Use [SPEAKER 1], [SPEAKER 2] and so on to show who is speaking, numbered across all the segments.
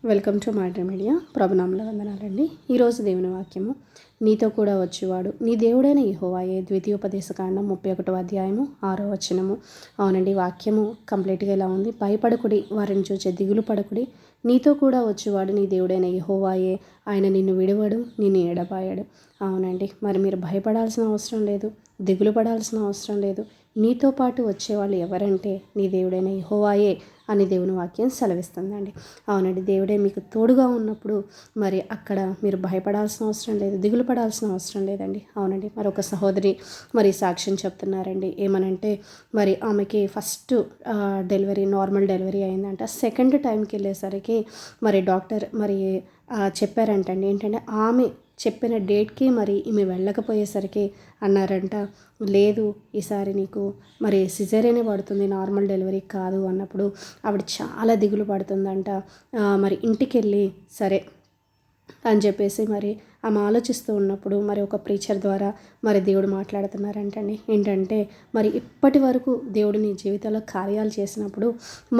[SPEAKER 1] Welcome to Matter Media. ప్రభునామముల వందనాలండి. ఈరోజు దేవుని వాక్యము, నీతో కూడా వచ్చేవాడు నీ దేవుడైన యెహోవాయే. ద్వితీయోపదేశకాండం 31వ అధ్యాయము 6వ వచనము. అవునండి, వాక్యము కంప్లీట్గా ఇలా ఉంది. భయపడకుడి, వారిని చూచే దిగులు పడకుడి, నీతో కూడా వచ్చేవాడు నీ దేవుడైన యెహోవాయే. ఆయన నిన్ను విడవడు, నిన్ను ఎడబాయడు. అవునండి, మరి మీరు భయపడాల్సిన అవసరం లేదు, దిగులు పడాల్సిన అవసరం లేదు. నీతో పాటు వచ్చేవాళ్ళు ఎవరంటే నీ దేవుడైన యెహోవాయే అని దేవుని వాక్యం సెలవిస్తుందండి. అవునండి, దేవుడే మీకు తోడుగా ఉన్నప్పుడు మరి అక్కడ మీరు భయపడాల్సిన అవసరం లేదు, దిగులు పడాల్సిన అవసరం లేదండి. అవునండి, మరి ఒక సహోదరి మరి సాక్ష్యం చెప్తున్నారండి. ఏమనంటే మరి ఆమెకి ఫస్ట్ డెలివరీ నార్మల్ డెలివరీ అయిందంట. సెకండ్ టైంకి వెళ్ళేసరికి మరి డాక్టర్ మరి చెప్పారంటండి. ఏంటంటే ఆమె చెప్పిన డేట్కి మరి ఈమె వెళ్ళకపోయేసరికి అన్నారంట, లేదు ఈసారి నీకు మరి సిజేరియనే పడుతుంది, నార్మల్ డెలివరీ కాదు అన్నప్పుడు ఆవిడ చాలా దిగులు పడుతుందంట. మరి ఇంటికి వెళ్ళి సరే అని చెప్పేసి మరి ఆమె ఆలోచిస్తూ ఉన్నప్పుడు మరి ఒక ప్రీచర్ ద్వారా మరి దేవుడు మాట్లాడుతున్నారంటండి. ఏంటంటే మరి ఇప్పటి వరకు దేవుడు నీ జీవితంలో కార్యాలు చేసినప్పుడు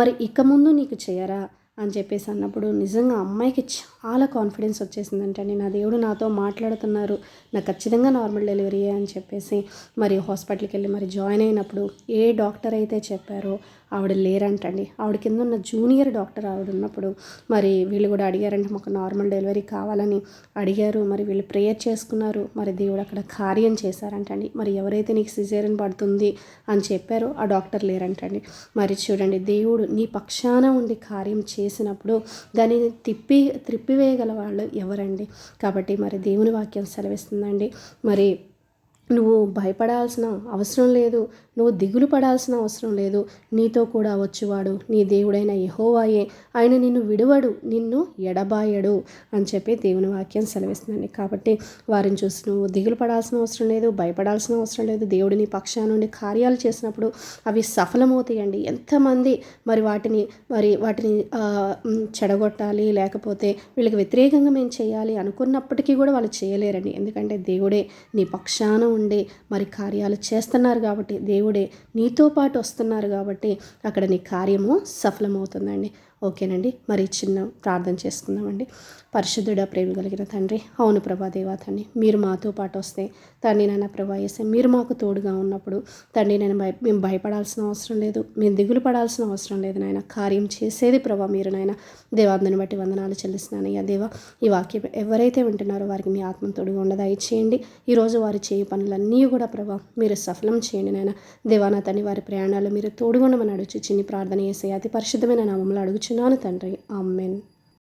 [SPEAKER 1] మరి ఇక ముందు నీకు చేయరా అని చెప్పేసి అన్నప్పుడు నిజంగా అమ్మాయికి చాలా కాన్ఫిడెన్స్ వచ్చేసిందంటండి. నా దేవుడు నాతో మాట్లాడుతున్నారు, నాకు ఖచ్చితంగా నార్మల్ డెలివరీయే అని చెప్పేసి మరి హాస్పిటల్కి వెళ్ళి మరి జాయిన్ అయినప్పుడు ఏ డాక్టర్ అయితే చెప్పారో ఆవిడ లేరంటండి. ఆవిడ కింద ఉన్న జూనియర్ డాక్టర్ ఆవిడ ఉన్నప్పుడు మరి వీళ్ళు కూడా అడిగారంటే మాకు నార్మల్ డెలివరీ కావాలని అడిగారు. మరి వీళ్ళు ప్రేయర్ చేసుకున్నారు, మరి దేవుడు అక్కడ కార్యం చేశారంటండి. మరి ఎవరైతే నీకు సిజేరియన్ పడుతుంది అని చెప్పారో ఆ డాక్టర్ లేరంటండి. మరి చూడండి, దేవుడు నీ పక్షాన ఉండి కార్యం చేసినప్పుడు దాన్ని త్రిప్పివేయగల వాళ్ళు ఎవరండి? కాబట్టి మరి దేవుని వాక్యం సెలవిస్తుందండి. మరి నువ్వు భయపడాల్సిన అవసరం లేదు, నువ్వు దిగులు పడాల్సిన అవసరం లేదు. నీతో కూడా వచ్చేవాడు నీ దేవుడైన యెహోవాయే. ఆయన నిన్ను విడువడు, నిన్ను ఎడబాయడు అని చెప్పి దేవుని వాక్యం సెలవిస్తుందండి. కాబట్టి వారిని చూసి నువ్వు దిగులు పడాల్సిన అవసరం లేదు, భయపడాల్సిన అవసరం లేదు. దేవుడు నీ పక్షాన నుండి కార్యాలు చేసినప్పుడు అవి సఫలమవుతాయండి. ఎంతమంది మరి వాటిని చెడగొట్టాలి, లేకపోతే వీళ్ళకి వ్యతిరేకంగా మేము చేయాలి అనుకున్నప్పటికీ కూడా వాళ్ళు చేయలేరండి. ఎందుకంటే దేవుడే నీ పక్షాన ఉండి మరి కార్యాలు చేస్తున్నారు కాబట్టి, దేవుడే నీతో పాటు వస్తున్నారు కాబట్టి అక్కడ నీ కార్యము సఫలమవుతుందండి. ఓకేనండి, మరి చిన్న ప్రార్థన చేసుకుందామండి. పరిశుద్ధుడా, ప్రేమ కలిగిన తండ్రి, అవును ప్రభా దేవా తండ్రి, మీరు మాతో పాటు వస్తే తండ్రి నాన్న ప్రభా యేసే, మీరు మాకు తోడుగా ఉన్నప్పుడు తండ్రి నేను మేము భయపడాల్సిన అవసరం లేదు, మేము దిగులు పడాల్సిన అవసరం లేదు నాయన. కార్యం చేసేది ప్రభా మీరు నాయన. దేవాందుని బట్టి వందనాలు చెల్లిస్తున్నానయ్యా దేవా. ఈ వాక్యం ఎవరైతే వింటున్నారో వారికి మీ ఆత్మ తోడుగా ఉండదా ఇచ్చేయండి. ఈరోజు వారు చేయు పనులన్నీ కూడా ప్రభా మీరు సఫలం చేయండి నాయన. దేవానా తండ్రి, వారి ప్రయాణాలు మీరు తోడుగా ఉండమని అడుగుచు చిన్ని ప్రార్థన చేసే అతి పరిశుద్ధమైన నామంలో అడుగుచున్నాను తండ్రి. ఆమేన్.